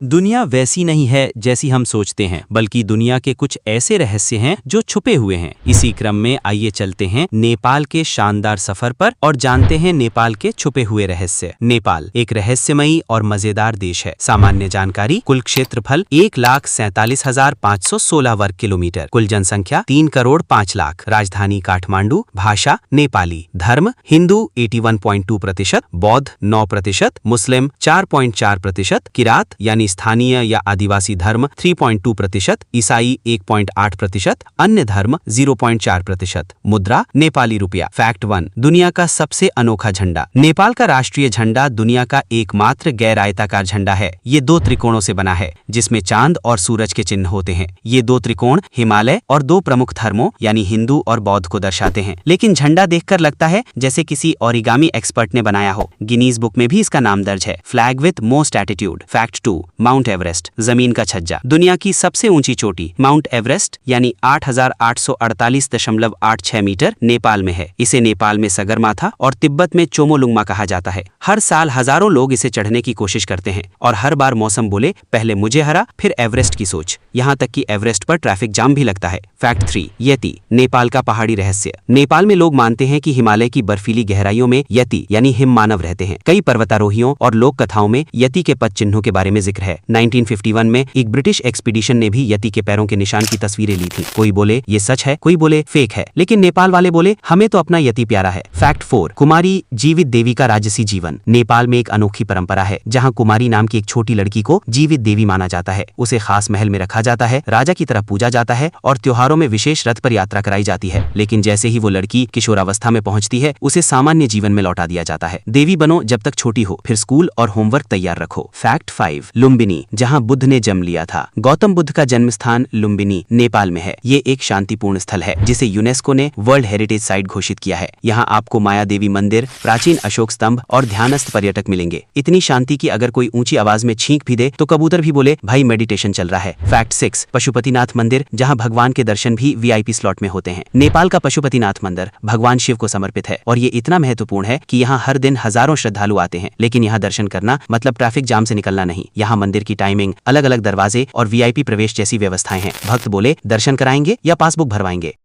दुनिया वैसी नहीं है जैसी हम सोचते हैं, बल्कि दुनिया के कुछ ऐसे रहस्य हैं जो छुपे हुए हैं। इसी क्रम में आइए चलते हैं नेपाल के शानदार सफर पर और जानते हैं नेपाल के छुपे हुए रहस्य। नेपाल एक रहस्यमयी और मजेदार देश है। सामान्य जानकारी: कुल क्षेत्रफल 1,47,516 वर्ग किलोमीटर, कुल जनसंख्या 3,05,00,000, राजधानी काठमांडू, भाषा नेपाली, धर्म हिंदू 81.2%, बौद्ध 9%, मुस्लिम 4.4%, किरात यानी स्थानीय या आदिवासी धर्म 3.2%, ईसाई 1.8%, अन्य धर्म 0.4%। मुद्रा नेपाली रुपया। फैक्ट 1, दुनिया का सबसे अनोखा झंडा। नेपाल का राष्ट्रीय झंडा दुनिया का एकमात्र गैर आयताकार झंडा है। ये 2 त्रिकोणों से बना है जिसमें चांद और सूरज के चिन्ह होते हैं। ये 2 त्रिकोण हिमालय और 2 प्रमुख धर्मों यानी हिंदू और बौद्ध को दर्शाते हैं। लेकिन झंडा देखकर लगता है जैसे किसी ओरिगामी एक्सपर्ट ने बनाया हो। गिनीज बुक में भी इसका नाम दर्ज है। Flag with most attitude. Fact 2, mount Everest, जमीन का छज्जा। दुनिया की सबसे ऊंची चोटी माउंट एवरेस्ट यानी 8,848.86 मीटर नेपाल में है। इसे नेपाल में सगरमाथा और तिब्बत में चोमोलुंगमा कहा जाता है। हर साल हजारों लोग इसे चढ़ने की कोशिश करते हैं और हर बार मौसम बोले पहले मुझे हरा फिर एवरेस्ट की सोच। यहाँ तक कि एवरेस्ट पर ट्रैफिक जाम भी लगता है। फैक्ट 3, यति, नेपाल का पहाड़ी रहस्य। नेपाल में लोग मानते हैं कि हिमालय की बर्फीली गहराइयों में यति यानी हिम मानव रहते हैं। कई पर्वतारोहियों और लोक कथाओं में यति के पद चिन्हों के बारे में जिक्र है। 1951 में एक ब्रिटिश एक्सपीडिशन ने भी यति के पैरों के निशान की तस्वीरें ली थी। कोई बोले ये सच है, कोई बोले फेक है, लेकिन नेपाल वाले बोले हमें तो अपना यति प्यारा है। फैक्ट 4, कुमारी जीवित देवी का राजसी जीवन। नेपाल में एक अनोखी परंपरा है जहाँ कुमारी नाम की एक छोटी लड़की को जीवित देवी माना जाता है। उसे खास महल में रखा जाता है, राजा की तरह पूजा जाता है और त्योहारों में विशेष रथ पर यात्रा कराई जाती है। लेकिन जैसे ही वो लड़की किशोरावस्था में पहुंचती है उसे सामान्य जीवन में लौटा दिया जाता है। देवी बनो जब तक छोटी हो, फिर स्कूल और होमवर्क तैयार रखो। फैक्ट 5, लुम्बिनी, जहाँ बुद्ध ने जन्म लिया था। गौतम बुद्ध का जन्म स्थान लुम्बिनी नेपाल में है। ये एक शांतिपूर्ण स्थल है जिसे यूनेस्को ने वर्ल्ड हेरिटेज साइट घोषित किया है। यहाँ आपको माया देवी मंदिर, प्राचीन अशोक स्तंभ और ध्यानस्थ पर्यटक मिलेंगे। इतनी शांति की अगर कोई ऊंची आवाज में छींक भी दे तो कबूतर भी बोले भाई मेडिटेशन चल रहा है। फैक्ट 6, पशुपतिनाथ मंदिर, जहाँ भगवान के दर्शन भी VIP स्लॉट में होते हैं। नेपाल का पशुपतिनाथ मंदिर भगवान शिव को समर्पित है और ये इतना महत्वपूर्ण है कि यहाँ हर दिन हजारों श्रद्धालु आते हैं। लेकिन यहाँ दर्शन करना मतलब ट्रैफिक जाम से निकलना नहीं। यहाँ मंदिर की टाइमिंग, अलग अलग दरवाजे और VIP प्रवेश जैसी व्यवस्थाएं हैं। भक्त बोले दर्शन कराएंगे या पासबुक भरवाएंगे।